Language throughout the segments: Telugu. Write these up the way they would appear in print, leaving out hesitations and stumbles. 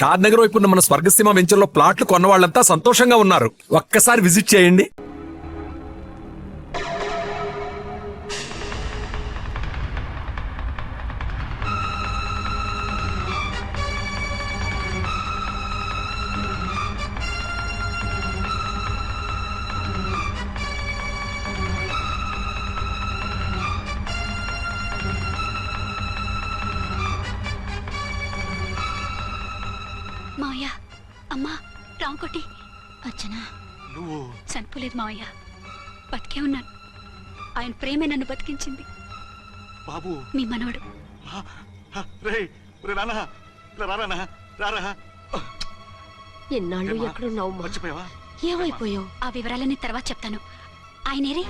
షాద్ నగర్ వైపు ఉన్న మన స్వర్గసీమ వెంచర్లో ప్లాట్లు కొన్న వాళ్ళంతా సంతోషంగా ఉన్నారు. ఒక్కసారి విజిట్ చేయండి. మావయ్య, అమ్మా, రాంకోటి. అర్చన, నువ్వు చనిపోలేదు మావయ్య, బతికే ఉన్నాను. ఆయన ప్రేమే నన్ను బతికించింది. బాబు, మీ మనవడు. ఎన్నాళ్ళు ఎక్కడున్నావు? మర్చిపోయావా? ఏమైపోయావు? ఆ వివరాలన్నీ తర్వాత చెప్తాను. ఆయనేరి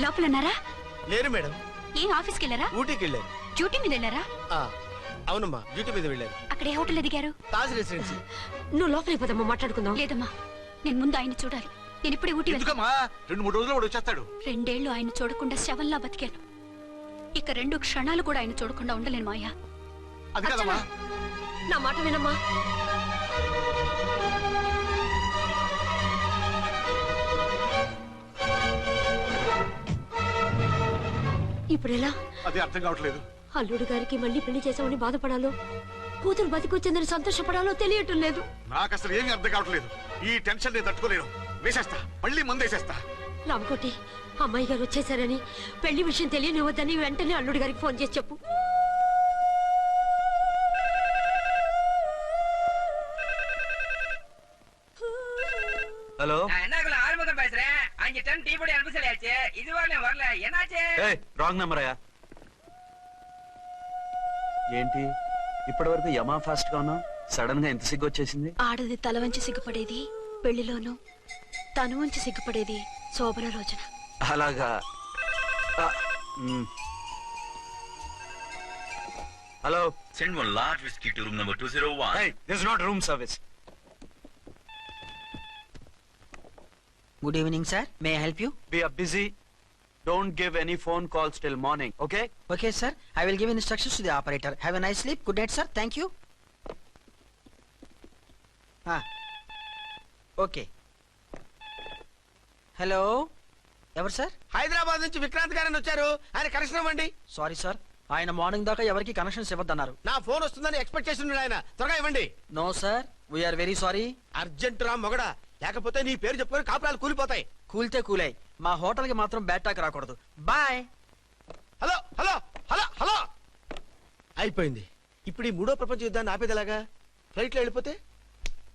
లోపల ఉన్నారా? లేరు మేడం. ఏం ఆఫీస్కి వెళ్ళారా? ఊటీకి వెళ్ళారు. డ్యూటీ మీద వెళ్ళారా? అవునమ్మా, డ్యూటీ మీద వెళ్ళారు. అక్కడ ఏ హోటల్ ఎదిగారు? తాజ్ రెసిడెన్సీ. నువ్వు లోపలికి పోదమ్మా, మాట్లాడుకుందాం. లేదమ్మా, నేను ముందు ఆయన చూడాలి. నేను ఇప్పుడే ఊటీ వెళ్తాను. 2-3 రోజుల్లో వాడు వచ్చేస్తాడు. 2 ఏళ్ళు ఆయన చూడకుండా శవంలా బతికాను. ఇక 2 క్షణాలు కూడా ఆయన చూడకుండా ఉండలేను మాయా. అది కదమ్మా. నా మాట వినమ్మా. ఇప్పుడు ఎలా? అది అర్థం కావట్లేదు. అల్లుడు గారికి మళ్ళీ పెళ్లి చేసామని బాధపడాలో, కూతురు బతికొచ్చిందని సంతోషపడాలో తెలియటం లేదు. నాకు అసలు ఏమీ అర్థం కావట్లేదు. ఈ టెన్షన్ నేను తట్టుకోలేను. వేసేస్తా, మళ్ళీ మందేసేస్తా. రామకోటి, అమ్మాయి గారు వచ్చేసారని, పెళ్లి విషయం తెలియనివ్వద్దని వెంటనే అల్లుడు గారికి ఫోన్ చేసి చెప్పు. ஹலோ, என்ன ஆறுமுகம் பேசுறேன். 5 டன் டீ பொடி அனுப்பி சொல்லியாச்சு. இதுவரை வரல. என்னாச்சு? రాంగ్ నెంబర్ అయ్యా. ఏంటి ఇప్పటి వరకు యమా ఫాస్ట్ గా ఉన్నావు, సడన్ గా ఎంత సిగ్గు వచ్చేసింది? ఆడది తల వంచి సిగ్గుపడేది పెళ్లిలోను, తను వంచి సిగ్గుపడేది శోభన రోజున. అలాగా. Hello, Send one large whiskey to room number 201. hey, this is not room service. Good evening, sir. May I help you? We are busy. Don't give any phone calls till morning, okay? Okay, sir. I will give instructions to the operator. Have a nice sleep. Good night, sir. Thank you. Okay. Hello. ఎవరు సార్? హైదరాబాద్ నుంచి విక్రాంత్ గారని వచ్చారు. ఆయన కనెక్షన్ ఇవ్వండి. సారీ సార్, ఆయన మార్నింగ్ దాకా ఎవరికి కనెక్షన్స్ ఇవ్వద్దన్నారు. నా ఫోన్ వస్తుందని ఎక్స్పెక్ట్ చేస్తున్నాడు ఆయన. త్వరగా ఇవ్వండి. No sir, we're very sorry. Urgent రా మొగడా, లేకపోతే నీ పేరు చెప్పుకొని కాపురాలు కూలిపోతాయి. కూల్తే కూలాయి, మా హోటల్ కి మాత్రం బ్యాడ్ టాక్ రాకూడదు. Bye. Hello hello hello hello. అయిపోయింది. ఇప్పుడు ఈ 3వ ప్రపంచ యుద్ధాన్ని ఆపేదలాగా? ఫ్లైట్ లో వెళ్ళిపోతే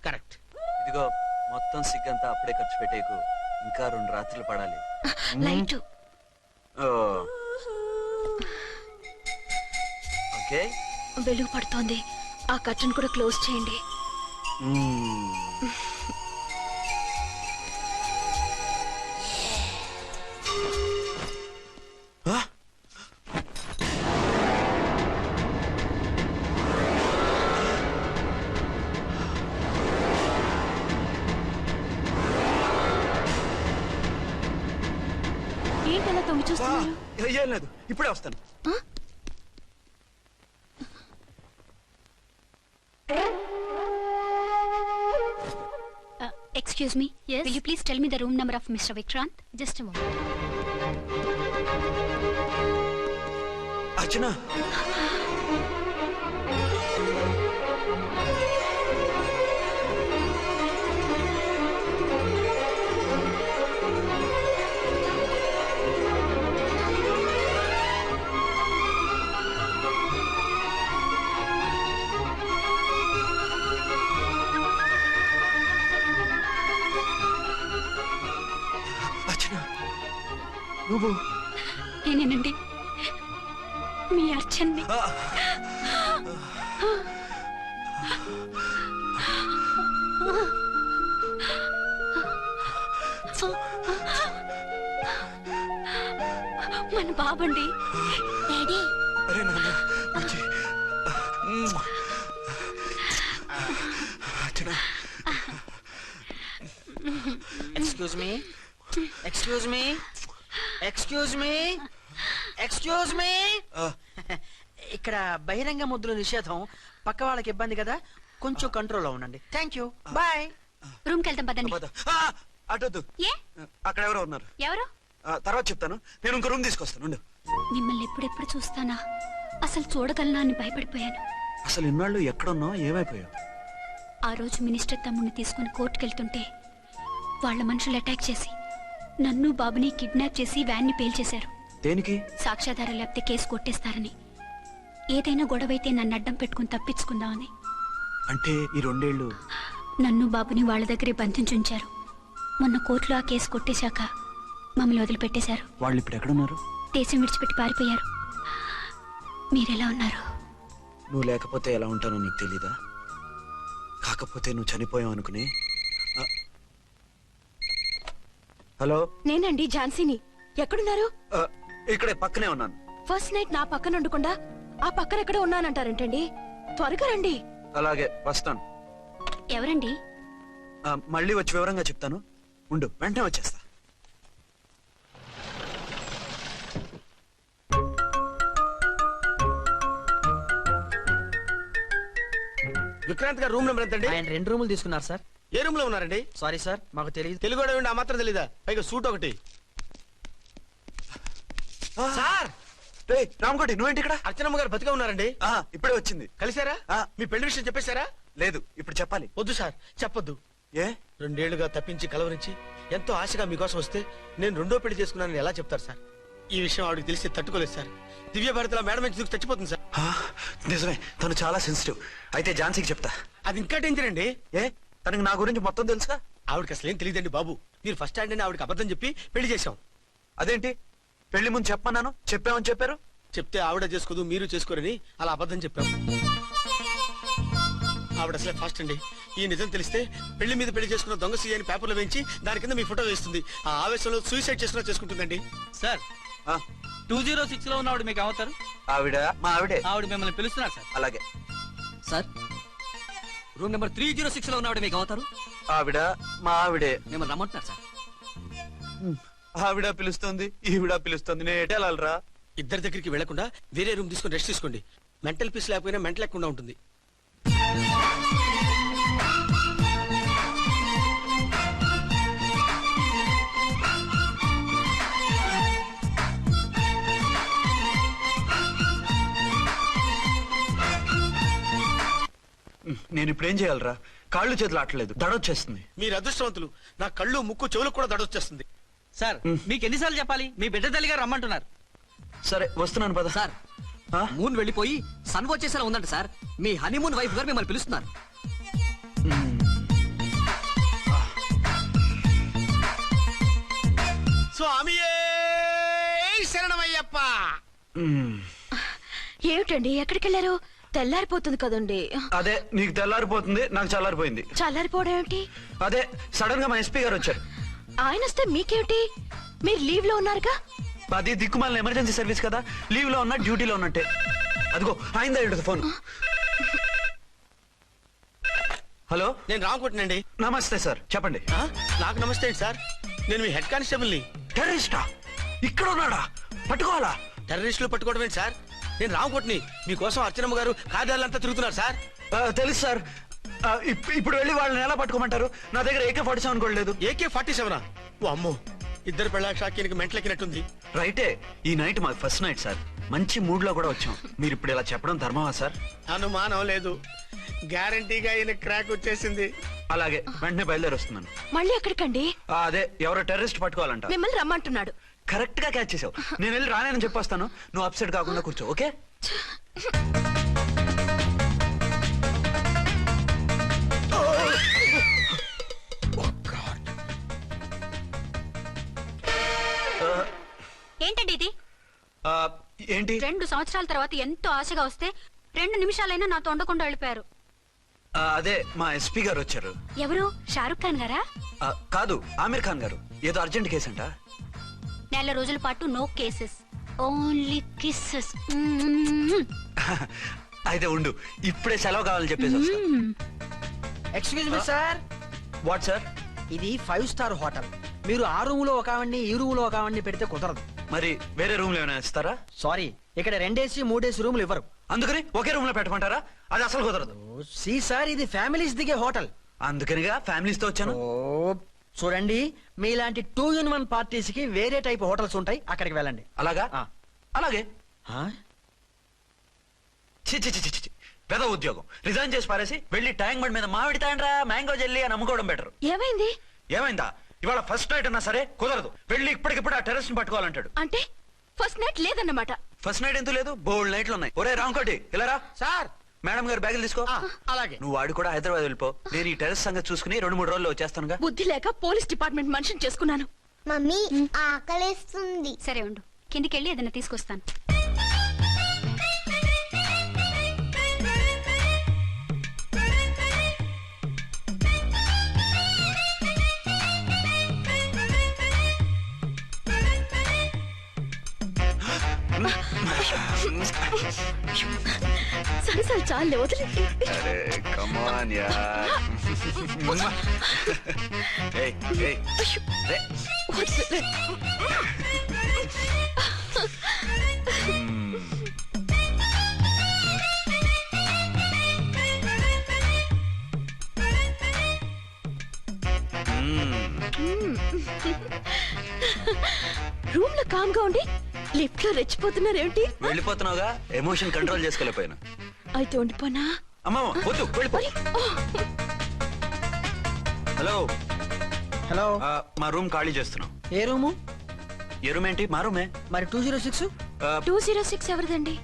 కరెక్ట్. ఇదిగో మొత్తం సిగ్గంతా అప్పుడే ఖర్చు పెట్టేకు, ఇంకా 2 రాత్రులు పడాలి. లైట్. ఓకే, వెలుగు పడుతోంది. ఆ కర్టన్ కూడా క్లోజ్ చేయండి. ఏంటలా తొంగి చూస్తున్నారు? ఏం లేదు, ఇప్పుడే వస్తాను. Excuse me. Yes. Will you please tell me the room number of Mr. Vikrant? Just a moment. అర్చన, నువ్వు? నేనేనండి, మీ అర్చన్ని. మన బాబండి. డాడీ. అరే నాన్న, వచ్చి. అర్చన. Excuse me. Excuse me. Excuse me. Excuse me. ఇక్కడ బహిరంగ ముద్దుల నిషేధం, పక్క వాళ్ళకి ఇబ్బంది కదా, కొంచెం కంట్రోల్లో ఉండండి. Thank you, bye. రూమ్ కి వెళ్తాం పదండి. అటొద్దు, ఏ అక్కడ ఎవరో ఉన్నారు. ఎవరు? తర్వాత చెప్తాను. నేను ఇంకో రూమ్ తీసుకొస్తాను ఉండు. మిమ్మల్ని ఎప్పుడెప్పుడు చూస్తానా, అసలు చూడగలనా అని భయపడిపోయాను. అసలు ఇన్నాళ్ళు ఎక్కడున్నావు, ఏమైపోయావు? ఆ రోజు మినిస్టర్ తమ్ముడిని తీసుకుని కోర్టుకెళ్తుంటే వాళ్ళ మనుషులు అటాక్ చేసి నన్ను బాబుని కిడ్నాప్ చేసి వ్యాన్ని పేల్చేశారు. దేనికి? సాక్ష్యాధారం లేకపోతే కేసు కొట్టేస్తారని. ఏదైనా గొడవైతే నన్ను అడ్డం పెట్టుకుని తప్పించుకుందామని. అంటే ఈ 2 ఏళ్ళు నన్ను బాబుని వాళ్ళ దగ్గరే బంధించుంచారు. మొన్న కోర్టులో ఆ కేసు కొట్టేశాక మమ్మల్ని వదిలిపెట్టేశారు. వాళ్ళు ఇప్పుడు ఎక్కడున్నారు? దేశం విడిచిపెట్టి పారిపోయారు. మీరెలా ఉన్నారు? నువ్వు లేకపోతే ఎలా ఉంటానో నీకు తెలీదా? కాకపోతే నువ్వు చనిపోయావు అనుకుని. హలో, నేనండి ఝాన్సీని. ఎక్కడున్నారు? ఇక్కడే పక్కనే ఉన్నాను. ఫస్ట్ నైట్ నా పక్కన ఉండకుండా ఆ పక్కన ఎక్కడ ఉన్నానంటారేంటండి? త్వరగా రండి. అలాగే వస్తాను. ఎవరండి? మళ్ళీ వచ్చి వివరంగా చెప్తాను. ఉండు, వెంటనే వచ్చేస్తా. విక్రాంత్ గారు రూమ్ నెంబర్ ఎంతండి? ఆయన 2 రూములు తీసుకున్నారు సార్. ఏ రూమ్ లో ఉన్నారండి? సారీ సార్, మాకు తెలియదు. తెలుగు ఆ మాత్రం తెలీదా? పైగా సూట్ ఒకటి. సార్, రామకోటి, నువ్వేంటి ఇక్కడ? అర్చనమ్మ గారు బతిగా ఉన్నారండి. ఇప్పుడే వచ్చింది. కలిసారా? మీ పెళ్లి విషయం చెప్పేశారా? లేదు, ఇప్పుడు చెప్పాలి. వద్దు సార్, చెప్పొద్దు. ఏ? 2 ఏళ్లుగా తప్పించి కలవరించి ఎంతో ఆశగా మీకోసం వస్తే నేను 2వ పెళ్లి చేసుకున్నానని ఎలా చెప్తారు సార్? ఈ విషయం ఆవిడకి తెలిసి తట్టుకోలేదు సార్. దివ్య భారతిలో మేడం నుంచి దూకి చచ్చిపోతుంది సార్. నిజమే, తను చాలా సెన్సిటివ్. అయితే ఝాన్సీకి చెప్తా. అది ఇంకా డేంజర్ అండి. ఏ, తనకి నా గురించి మొత్తం తెలుసా? ఆవిడకి అసలు ఏం తెలియదండి బాబు. మీరు ఫస్ట్ హ్యాండ్ అని ఆవిడకి అబద్ధం చెప్పి పెళ్లి చేశాం. అదేంటి, పెళ్లి ముందు చెప్పమన్నాను, చెప్పామని చెప్పారు. చెప్తే ఆవిడ చేసుకోదు, మీరు చేసుకోరని అలా అబద్ధం చెప్పాం. ఆవిడ అసలే ఫాస్ట్ అండి. ఈ నిజం తెలిస్తే పెళ్లి మీద పెళ్లి చేసుకున్న దొంగ సీ అని పేపర్లో వేయించి దాని కింద మీ ఫోటో వేస్తుంది. ఆ ఆవేశంలో సూసైడ్ చేసుకుంటుందండి. సార్ 206 లో ఉన్నవాడు మీకు అవుతారు. ఆవిడ మా ఆవిడే. ఆవిడ మిమ్మల్ని పిలుస్తున్నారు సార్. అలాగే. సార్, రూమ్ నెంబర్ 306 లో ఉన్నవాడు మీకు అవుతారు. ఆవిడ మా ఆవిడే. మిమ్మల్ని రమ్మంటున్నారు సార్. ఆవిడ పిలుస్తుంది, ఈవిడ పిలుస్తుంది. నేను ఎటు వెళ్ళాలిరా? ఇద్దరి దగ్గరికి వెళ్లకుండా వేరే రూమ్ తీసుకొని రెస్ట్ తీసుకోండి. మెంటల్ పీస్ లేకపోయినా మెంటల్ లేకుండా ఉంటుంది. నేను ఇప్పుడు ఏం చేయాలరా? కాళ్ళు చేతులు ఆటలేదు, దడొచ్చేస్తుంది. మీరు అదృష్టవంతులు. నా కళ్ళు ముక్కు చెవులకు కూడా దడొచ్చేస్తుంది. సార్ మీకు ఎన్నిసార్లు చెప్పాలి? మీ బిడ్డ తల్లి గారు రమ్మంటున్నారు. సరే, వస్తున్నాను పద. సార్, మూన్ వెళ్ళిపోయి సన్ వచ్చేసేలా ఉందంట సార్. మీ హనీమూన్ వైఫ్ గారు మిమ్మల్ని పిలుస్తున్నారు. స్వామియే శరణమయ్యప్ప. ఏమిటండి, ఎక్కడికి వెళ్ళారు? తెల్లారిపోతుంది కదండి. అదే, నీకు తెల్లారిపోతుంది, నాకు చల్లారిపోయింది. చల్లారిపోవడం ఏమిటి? అదే, సడన్ గా మా ఎస్పీ గారు వచ్చారు. ఆయన వస్తే మీకేమిటి? మీరు లీవ్ లో ఉన్నారుగా. అది దిక్కుమాలిన ఎమర్జెన్సీ సర్వీస్ కదా, లీవ్ లో ఉన్నా డ్యూటీలో ఉన్నట్టే. అదిగో అయిందా ఫోన్. హలో, నేను రామకుంటున్నాండి. నమస్తే సార్, చెప్పండి. నాకు నమస్తే అండి సార్. నేను మీ హెడ్ కానిస్టేబుల్ ని. టెర్రరిస్టా? ఇక్కడ ఉన్నాడా? పట్టుకోవాలా? టెర్రరిస్టులు పట్టుకోవడం ఏంటి సార్? నేను రామకోటిని. మీకోసం అర్చనమ్మ గారు కార్యాలంతా తిరుగుతున్నారు సార్. తెలుసు సార్. ఇప్పుడు వెళ్ళి వాళ్ళని ఎలా పట్టుకోమంటారు? నా దగ్గర AK-47 కూడా లేదు. AK-47? ఓ అమ్మో, ఇద్దరు పెళ్ళ షాకీనికి మెంటలెక్కినట్టుంది. రైటే, ఈ నైట్ మాకు ఫస్ట్ నైట్ సార్. మంచి మూడ్ లో కూడా వచ్చాం. మీరు ఇప్పుడు ఇలా చెప్పడం ధర్మమా సార్? అనుమానం లేదు. గ్యారంటీగా ఈయన క్రాక్ వచ్చేసింది. అలాగే, వెంటనే బయలుదేరి వస్తున్నాను. మళ్ళీ ఎక్కడికండి? అదే, ఎవరో టెర్రరిస్ట్ పట్టుకోవాలంట. మిమ్మల్ని రమ్మంటున్నాడు. కరెక్ట్ గా క్యాచ్ చేసావు. నేను వెళ్ళి రానని చెప్పొస్తాను, నువ్వు అప్సెట్ కాకుండా కూర్చో, ఓకే? ఏంటండి ఇది? ఏంటి? 2 సంవత్సరాల తర్వాత ఎంతో ఆశగా వస్తే 2 నిమిషాలైనా నాతో ఉండకుండా వెళ్ళిపోయారు. అదే, మా ఎస్పీ గారు వచ్చారు. ఎవరు? షారుఖ్ ఖాన్ గారా? కాదు, ఆమీర్ ఖాన్ గారు. ఏదో అర్జెంట్ కేసు అంట. 4 రోజుల పాటు నో కేసెస్, ఓన్లీ కిస్సెస్. అయితే ఉండు, ఇప్పుడే సెలవు కావాలని చెప్పేసి వస్తా. Excuse me sir. What sir? ఇది 5 స్టార్ హోటల్. మీరు ఆ రూమ్ లో ఒక ఆవిడ్ని, ఈ రూమ్ లో ఒక ఆవిడ్ని పెడితే కుదరదు. మరి వేరే రూమ్ లో ఏమైనా ఇస్తారా? సారీ, ఇక్కడ 2 AC 3 AC రూములు ఇవ్వరు. అందుకని ఒకే రూమ్ లో పెట్టమంటారా? అది అసలు కుదరదు. సి సార్, ఇది ఫ్యామిలీస్ దిగే హోటల్. అందుకనిగా ఫ్యామిలీస్ తో వచ్చాను. ఓ చూడండి, మీలాంటి 2-in-1 పార్టీస్ కి వేరే టైప్ హోటల్స్ ఉంటాయి, అక్కడికి వెళ్ళండి. అలాగా? ఆ. అలాగే. ఆ? చి చి చి చి చి. పెద్ద ఉద్యోగం రిజైన్ చేసి పారేసి వెళ్ళి ట్యాంక్ బండ్ మీద మామిడి తాండ్రా మ్యాంగో జెల్లీ అని అమ్ముకోవడం బెటర్. ఏమైంది? ఏమైందా? ఇవాళ ఫస్ట్ నైట్ అన్నా సరే కుదరదు. వెళ్ళి ఇప్పటికిప్పుడు ఆ టెర్రస్ ని పట్టుకోవాలంటాడు. అంటే ఫస్ట్ నైట్ లేదన్నమాట. ఫస్ట్ నైట్ ఎందుకు లేదు? బోల్డ్ నైట్లు ఉన్నాయి. ఒరే రాంకోటి ఇలా రా. సార్ మేడం గారు బ్యాగులు తీసుకో. అలాగే. నువ్వు వాడు కూడా హైదరాబాద్ వెళ్ళిపో. నేను ఈ టెర్రస్ సంగతి చూసుకుని 2-3 రోజుల్లో వచ్చేస్తానుగా. బుద్ధి లేక పోలీస్ డిపార్ట్మెంట్ మనిషిని చేసుకున్నాను. మమ్మీ ఆకలేస్తుంది. సరే ఉండు, కిందికెళ్ళి ఏదైనా తీసుకొస్తాను. సరే సరే చాలే, వదిలే. అరే కమాన్ యార్. ఏయ్ ఏయ్ రే. వదిలే. రూమ్ లో కామ్ గా ఉండి లిఫ్ట్ లో రెచ్చిపోతున్నారేమిటి? వెళ్ళిపోతున్నావుగా, ఎమోషన్ కంట్రోల్ చేసుకోలేకపోయినా. అయితే ఉండిపోనా? అమ్మా వద్దు, వెళ్ళిపో. హలో హలో, మా రూమ్ ఖాళీ చేస్తున్నాం. ఏ రూము? ఏ రూమ్ ఏంటి? మా రూమే. మరి 206? 206 ఎవరిదండి?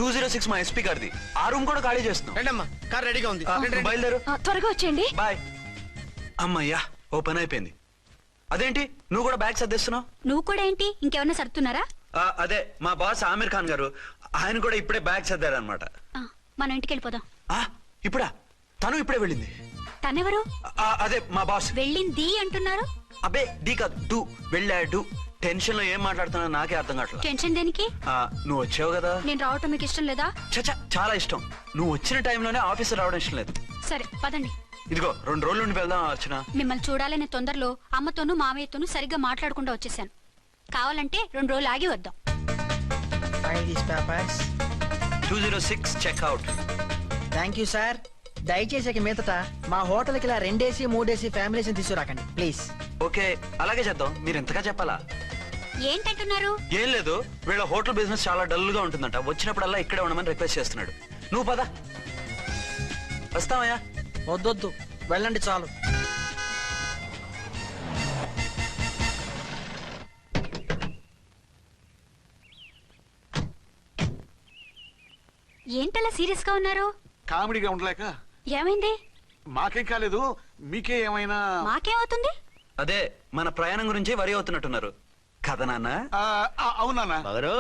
206 మా ఎస్పీ గారిది. ఆ రూమ్ కూడా ఖాళీ చేస్తున్నాం. రండమ్మా, కార్ రెడీగా ఉంది. నువ్వు బయలుదేరు. త్వరగా వచ్చేయండి. బాయ్. అమ్మయ్యా, ఓ పని అయిపోయింది. అదేంటి నువ్వు కూడా బ్యాగ్ సర్దేస్తున్నావు? నువ్వు కూడా ఏంటి, ఇంకెవరన్నా సర్దుతున్నారా? అదే మా బాస్ ఆమీర్ ఖాన్ గారు, ఆయన కూడా ఇప్పుడే బ్యాగ్ సర్దారనమాట. ఆ, మనం ఇంటికి వెళ్ళిపోదాం. ఇప్పుడా? తను ఇప్పుడే వెళ్ళింది. తనెవరు? అదే మా బాస్. వెళ్ళింది అంటున్నారు. అబ్బే డీ కాదు, డూ. వెళ్ళాడు. టెన్షన్ లో ఏం మాట్లాడుతున్నా నాకే అర్థం కావట్లేదు. టెన్షన్ దేనికి? నువ్వు వచ్చావు కదా. నేను రావటం మీకు ఇష్టం లేదా? చచ్చా, చాలా ఇష్టం. నువ్వు వచ్చిన టైంలోనే ఆఫీసర్ రావడం ఇష్టం లేదు. సరే పదండి. ఇదిగో 2 రోజుల నుండి వెళ్దాం అర్చన. మిమ్మల్ని చూడాలనే తొందరలో అమ్మతోనూ మామయ్యతోనూ సరిగ్గా మాట్లాడకుండా వచ్చేసాను. కావాలంటే 2 రోజులు ఆగి వద్దాం. 206 చెక్అవుట్. Thank you sir. దయచేసి ఇక మీదట మా హోటల్కి ఇలా 2 AC 3 AC ఫ్యామిలీస్ తీసుకురాకండి ప్లీజ్. ఓకే, అలాగే చేద్దాం. మీరు ఎంతగా చెప్పాలా? ఏంటంటున్నారు? ఏం లేదు, వీళ్ళ హోటల్ బిజినెస్ చాలా డల్ గా ఉంటుందంట. వచ్చినప్పుడల్లా ఇక్కడే ఉండమని రిక్వెస్ట్ చేస్తున్నాడు. నువ్వు పద. వస్తావయ్యా? వద్దొద్దు, వెళ్ళండి చాలు. ఏంటలా సీరియస్ గా ఉన్నారు? కామెడీగా ఉండలేక. ఏమైంది? మాకేం కాలేదు, మీకే ఏమైనా? మాకేమవుతుంది? అదే మన ప్రయాణం గురించి వరి అవుతున్నట్టున్నారు కదా నాన్న? అవునా? బాగారు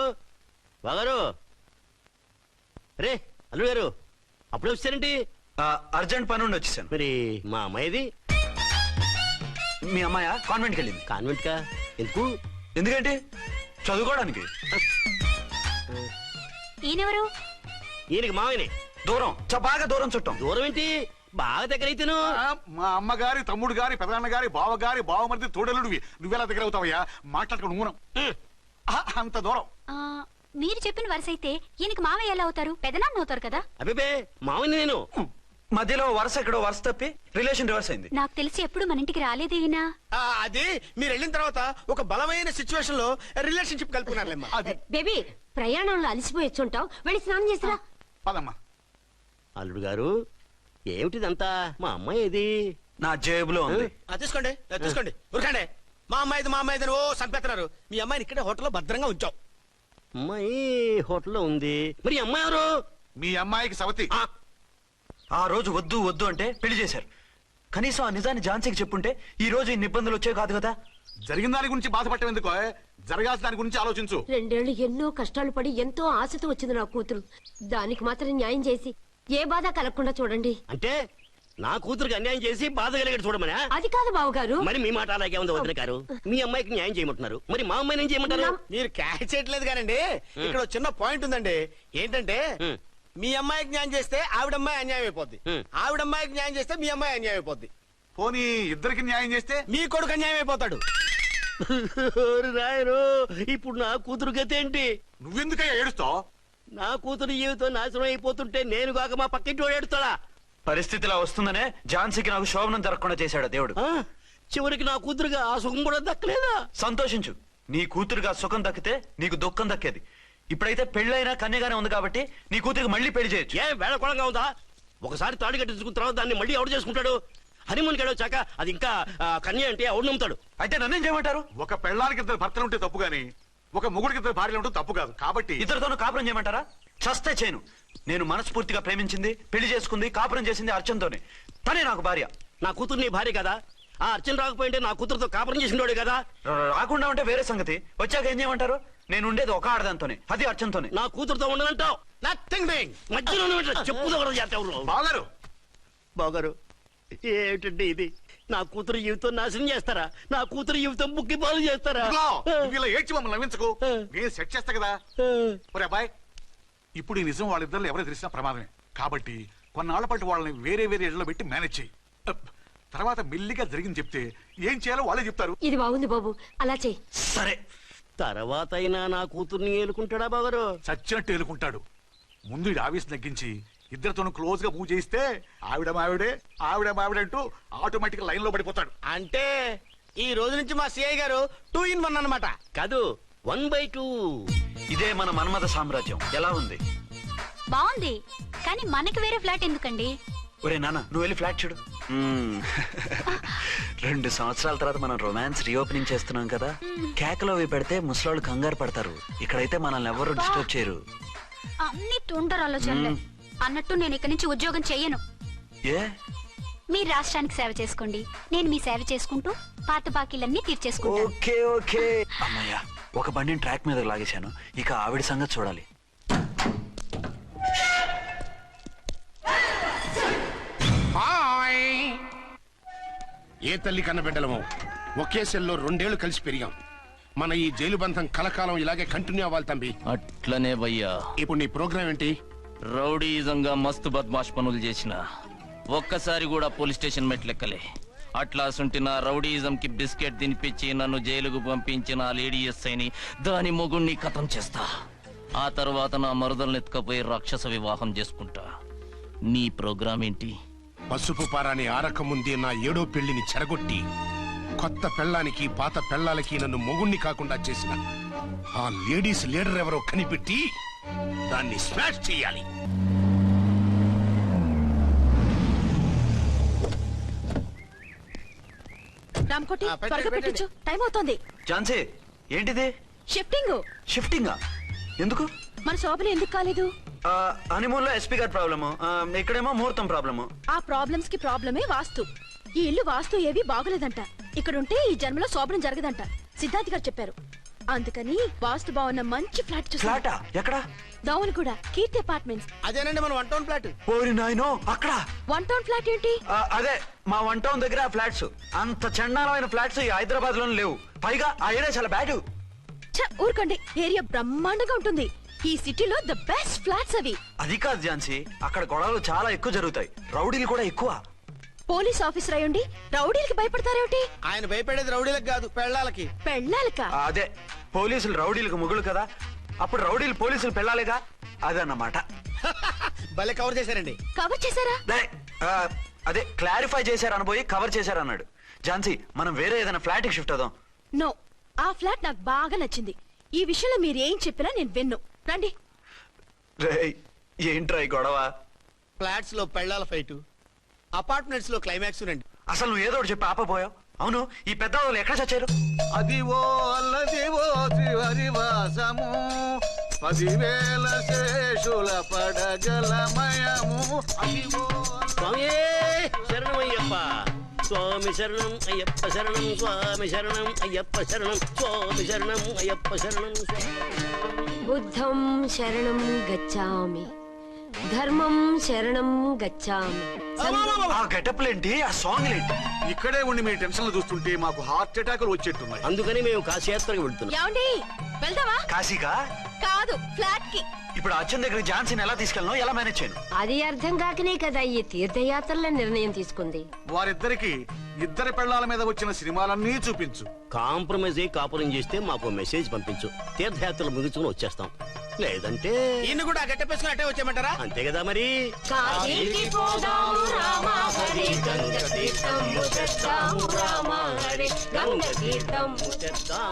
రే అల్లుడు గారు, అప్పుడే వచ్చారేంటి? అర్జెంట్ పని ఉండి వచ్చేసాను. మరి మా అమ్మాయిది? మీ అమ్మాయ కాన్వెంట్కి వెళ్ళింది. కాన్వెంట్ కా? ఎందుకు? ఎందుకంటే చదువుకోవడానికి. ఈయనెవరు? ఈయనకి మామయ్యనే. దూరం, బాగా దూరం చుట్టాం. దూరం ఏంటి, బాగా దగ్గర అయితేను. మా అమ్మగారి, తమ్ముడు గారి, పెదనాన్న గారి, బావగారి, బావమరిది, తోడలుడివి. నువ్వెలా దగ్గర అవుతావయ్యా? మాట్లాడుకుని ఊనం. అంత దూరం. ఆ, మీరు చెప్పిన వరుస అయితే ఈయనకి మామయ్య ఎలా అవుతారు? పెదనాన్న అవుతారు కదా. అబ్బే మామయ్య నేను. మధ్యలో వరుస ఎక్కడో వరుస తప్పి రిలేషన్ రివర్స్ అయింది. నాకు తెలిసి ఎప్పుడు మన ఇంటికి రాలేదు ఈయన. అది మీరు వెళ్ళిన తర్వాత ఒక బలమైన సిచ్యువేషన్ లో రిలేషన్షిప్ కలుపుకున్నారులేమ్మా. బేబీ, ప్రయాణంలో అలసిపోయి వచ్చుంటావు, వెళ్ళి స్నానం చేసిరా. పదమ్మా. అల్లుడు గారు, ఏమిటిదంతా? మా అమ్మాయి ఏది? నా జేబులో ఉంది. తీసుకోండి తీసుకోండి, ఉరకండి. మా అమ్మాయిది ఓ సంపెత్తనారు. మీ అమ్మాయిని ఇక్కడే హోటల్లో భద్రంగా ఉంచావు. అమ్మాయి హోటల్లో ఉంది, మరి అమ్మాయి ఎవరు? మీ అమ్మాయికి సవతి. ఆ రోజు వద్దు వద్దు అంటే పెళ్లి చేశారు. కనీసం ఆ నిజాన్ని ఝాన్సీకి చెప్పుంటే ఈ రోజు ఇన్ని ఇబ్బందులు వచ్చే కాదు కదా. జరిగిన దాని గురించి బాధపడటం ఎందుకో, జరగాల్సిన దాని గురించి ఆలోచించు. 2 ఏళ్లు ఎన్నో కష్టాలు పడి ఎంతో ఆశతో వచ్చింది నా కూతురు. దానికి మాత్రం న్యాయం చేసి ఏ బాధ కలగకుండా చూడండి. అంటే నా కూతురికి అన్యాయం చేసి బాధ కలిగేది చూడమనా? అది కాదు బావగారు. మరి మీ మాట అలాగే ఉంది వదిన గారు. మీ అమ్మాయికి న్యాయం చేయమంటున్నారు, మరి మా అమ్మాయిని ఏం చేయమంటారు? మీరు క్యాచ్ చేయట్లేదు కానండి, ఇక్కడ ఒక చిన్న పాయింట్ ఉందండి. ఏంటంటే మీ అమ్మాయికి న్యాయం చేస్తే ఆవిడమ్మాయి అన్యాయం అయిపోద్ది, ఆవిడమ్మాయికి న్యాయం చేస్తే మీ అమ్మాయి అన్యాయం అయిపోద్ది. పోనీ ఇద్దరికి న్యాయం చేస్తే మీ కొడుకు అన్యాయం అయిపోతాడు. రాయరు, ఇప్పుడు నా కూతురు గతి ఏంటి? నువ్వెందుకయ్యా ఏడుస్తావు? నా కూతురు జీవితం నాశనం అయిపోతుంటే నేను కాక మా పక్కింటి ఏడుతాడా? పరిస్థితిలా వస్తుందనే ఝాన్సీకి నాకు శోభనం జరగకుండా చేశాడు దేవుడు. చివరికి నా కూతురుగా ఆ సుఖం కూడా దక్కలేదా? సంతోషించు, నీ కూతురుగా సుఖం దక్కితే నీకు దుఃఖం దక్కేది. ఇప్పుడైతే పెళ్ళైనా కన్యగానే ఉంది కాబట్టి నీ కూతురికి మళ్ళీ పెళ్లి చేయొచ్చు. ఏ వేళకోళంగా ఉందా? ఒకసారి తాడి కట్టించుకున్న తర్వాత దాన్ని మళ్ళీ ఎవడు చేసుకుంటాడు? హనీమూన్ గడవ చాక అది ఇంకా కన్య అంటే ఎవడు నమ్ముతాడు? అయితే నన్నేం చేయమంటారు? ఒక పెళ్ళానికి ఇద్దరు భర్తలు ఉంటే తప్పు గాని ఒక మొగుడికి ఇద్దరు భార్యలు ఉంటే తప్పు కాదు. కాబట్టి ఇద్దరితోనూ కాపురం చేయమంటారా? చస్తే చేయను. నేను మనస్ఫూర్తిగా ప్రేమించింది, పెళ్లి చేసుకుంది, కాపురం చేసింది అర్చనతోనే. తనే నాకు భార్య. నా కూతురు నీ భార్య కదా? ఆ అర్చన రాకపోయింటే నా కూతురుతో కాపురం చేసినోడే కదా? రాకుండా ఉంటే వేరే సంగతి. వచ్చాక ఏం చేయమంటారు? నేను ఉండేది ఒక ఆడదాంతోనే, అది అర్చనతోనే. నా కూతురుతో ఉండనంటావు? Nothing doing. మధ్యలో చెప్పుదో కూడా చేస్తావు. బాగారు బాగారు ఏమిటండి ఇది? నా కూతురు జీవితం నాశనం చేస్తారా? నా కూతురు జీవితం బుక్కి పాలు చేస్తారా? ఇలా ఏడ్చి మమ్మల్ని నవ్వించకు. నేను సెట్ చేస్తా కదా. ఒరే అబ్బాయి, ఇప్పుడు ఈ నిజం వాళ్ళిద్దరు ఎవరో తెలిసినా ప్రమాదమే. కాబట్టి కొన్నాళ్ల పాటు వాళ్ళని వేరే వేరే ఇళ్లలో పెట్టి మేనేజ్ చేయి. తర్వాత మెల్లిగా జరిగింది చెప్తే ఏం చేయాలో వాళ్ళే చెప్తారు. ఇది బాగుంది బాబు, అలా చెయ్యి. సరే, తర్వాత అయినా నా కూతుర్ని ఏలుకుంటాడా బాగారు? చచ్చినట్టు ఏలుకుంటాడు. ముందు ఈ ఆవేశం తగ్గించి ఇద్దరితోనూ క్లోజ్ గా పూజ చేయిస్తే ఆవిడ మావిడే ఆవిడ మావిడే అంటూ ఆటోమేటిక్ లైన్ లో పడిపోతాడు. అంటే ఈ రోజు నుంచి మా సిఐ గారు 2 in 1 అన్నమాట. కాదు 1/2. ఇదే మన మన్మథ సామ్రాజ్యం. ఎలా ఉంది? బాగుంది, కానీ మనకి వేరే ఫ్లాట్ ఎందుకండి? ఒరే నాన్న, నువ్వు వెళ్ళి ఫ్లాట్ చూడు. 2 సంవత్సరాల తర్వాత మనం రొమాన్స్ రీఓపెనింగ్ చేస్తున్నాం కదా. కేకలో అవి పెడితే ముసలోళ్ళు కంగారు పడతారు. ఇక్కడైతే మనల్ని ఎవరు డిస్టర్బ్ చేయరు. అన్ని తొందర ఆలోచనలే. అన్నట్టు నేను ఇక్కడి నుంచి ఉద్యోగం చెయ్యను. ఏ? మీరు రాష్ట్రానికి సేవ చేసుకోండి, నేను మీ సేవ చేసుకుంటూ పాత బాకీలన్నీ తీర్చేసుకుంటాను. Okay okay. అమ్మయ్యా, ఒక బండిని ట్రాక్ మీద లాగేశాను. ఇక ఆవిడ సంగతి చూడాలి. ఏ తల్లి కన్న బిడ్డలమో ఒకే సెల్లో 2 ఏళ్లు కలిసి పెరిగాం. మన ఈ జైలు బంధం కలకాలం ఇలాగే కంటిన్యూ అవ్వాలి తంబి. అట్లనే భయ్యా. ఇప్పుడు నీ ప్రోగ్రామ్ ఏంటి? రౌడీజంగా మస్తు బద్మాష్ పనులు చేసిన ఒక్కసారి కూడా పోలీస్ స్టేషన్ మెట్లెక్కలే. అట్లాసుంటి నా రౌడీజం కి బిస్కెట్ తినిపించి నన్ను జైలుకు పంపించిన లేడీ ఎస్ఐని దాని మొగుణ్ణి ఖతం చేస్తా. ఆ తర్వాత నా మరుదల్ని ఎత్తుకపోయి రాక్షస వివాహం చేసుకుంటా. నీ ప్రోగ్రామ్ ఏంటి? పసుపు పారాని ఆరక ముందే నా 7వ పెళ్లిని చెరగొట్టి కొత్త పెళ్ళానికి పాత పెళ్ళాలకి నన్ను మొగుణ్ణి కాకుండా చేసిన ఆ లేడీస్ లీడర్ ఎవరో కనిపెట్టి దాన్ని స్మాష్ చేయాలి. రామకోటి త్వరగా పెట్టించు, టైం అవుతోంది. ఝాన్సీ, ఏంటిది? షిఫ్టింగ్. షిఫ్టింగా? ఎందుకు? మన శోభన ఎందుకు కాలేదు? హనీమూన్ లో ఎస్పీ గారి ప్రాబ్లము, ఇక్కడేమో ముహూర్తం ప్రాబ్లము. ఆ ప్రాబ్లమ్స్ కి ప్రాబ్లమే వాస్తు. ఈ ఇల్లు వాస్తు ఏవి బాగోలేదంట. ఇక్కడుంటే ఈ జన్మలో శోభనం జరగదంట సిద్ధార్థ్ గారు చెప్పారు. అందుకని వాస్తు బాగున్న మంచి ఫ్లాట్ చూసా. ఫ్లాటా? ఎక్కడ? దౌన్ కూడా కీర్తి అపార్ట్మెంట్స్. అదేనండి మన 1 టౌన్ ఫ్లాట్. ఓరి నాయనో, అక్కడ 1 టౌన్ ఫ్లాట్ ఏంటి? అదే మా 1 టౌన్ దగ్గర ఫ్లాట్స్. అంత చండాలమైన ఫ్లాట్స్ ఈ హైదరాబాద్ లో లేవు. పైగా ఆ ఏరియా చాలా బ్యాడ్. ఊరుకోండి, ఏరియా బ్రహ్మాండంగా ఉంటుంది. ఈ సిటీలో ద బెస్ట్ ఫ్లాట్స్ అవి. అది కాదు ఝాన్సీ, అక్కడ గొడవలు చాలా ఎక్కువ జరుగుతాయి. రౌడీలు కూడా ఎక్కువ. పోలీస్ ఆఫీసర్ అయ్యుండి రౌడీలకి భయపడతారేమిటి? ఆయన భయపడేది రౌడీలకు కాదు, పెళ్ళాలకి. పెళ్ళాలకా? అదే, పోలీసులు రౌడీలకు ముగులు కదా, అప్పుడు రౌడీలు పోలీసులు పెళ్ళాలిగా, అదన్నమాట. భలే కవర్ చేశారండి. కవర్ చేశారా? అదే క్లారిఫై చేశారు అనబోయి కవర్ చేశారు అన్నాడు. ఝాన్సీ, మనం వేరే ఏదైనా ఫ్లాట్ కి షిఫ్ట్ అవుదాం. నో, ఆ ఫ్లాట్ నాకు బాగా నచ్చింది. ఈ విషయంలో మీరు ఏం చెప్పినా నేను విన్ను. రండి. ఏంట్రా ఈ గొడవ? ఫ్లాట్స్ లో పెళ్ళాల ఫైట్, అపార్ట్మెంట్స్ లో క్లైమాక్స్ రండి. అసలు నువ్వు ఏదో ఒకటి చెప్పి ఆపపోయావు. అవును, ఈ పెద్ద వాళ్ళు ఎక్కడ చచ్చారు? అదివో అల్లదివో త్రివరివాసము 10,000 శేషుల పడగలమయము. అదివో స్వామి శరణమయ్యప్ప, స్వామి శరణం అయ్యప్ప శరణం, స్వామి శరణం అయ్యప్ప శరణం, స్వామి శరణం అయ్యప్ప శరణం. బుద్ధం శరణం గచ్చామి, ధర్మం శరణం గచ్చామి. ఆ గెటప్లేంటి, ఆ సాంగ్ ఏంటి? ఇక్కడే ఉండి మీ టెన్షన్లు చూస్తుంటే మాకు హార్ట్ అటాకులు వచ్చేట్టున్నాయి. అందుకని మేము కాశీయాత్రకు వెళ్తున్నాం. ఏమండి, వెళ్దామా? కాశీకా? కాదు, ఫ్లాట్ కి. ఇప్పుడు అచ్చన్ దగ్గర ఝాన్సీని ఎలా తీసుకెళ్ళను, ఎలా మేనేజ్ చేయను? అది అర్థం కాకనే కదా ఈ తీర్థయాత్రల నిర్ణయం తీసుకుంది. వారిద్దరికి ఇద్దరి పెళ్ళాల మీద వచ్చిన సినిమాలన్నీ చూపించు. కాంప్రమైజ్ అయ్యి కాపురం చేస్తే మాకు మెసేజ్ పంపించు. తీర్థయాత్రలు ముగించుకుని వచ్చేస్తాం. లేదంటే ఈయన కూడా గట్టెప్పేసుకుని అట్టే వచ్చేయమంటారా అంతే కదా మరి కాశీకి పోదాము రామా హరి గంగ తీర్థం ముద్దాము రామా హరి గంగ తీర్థం ముద్దాము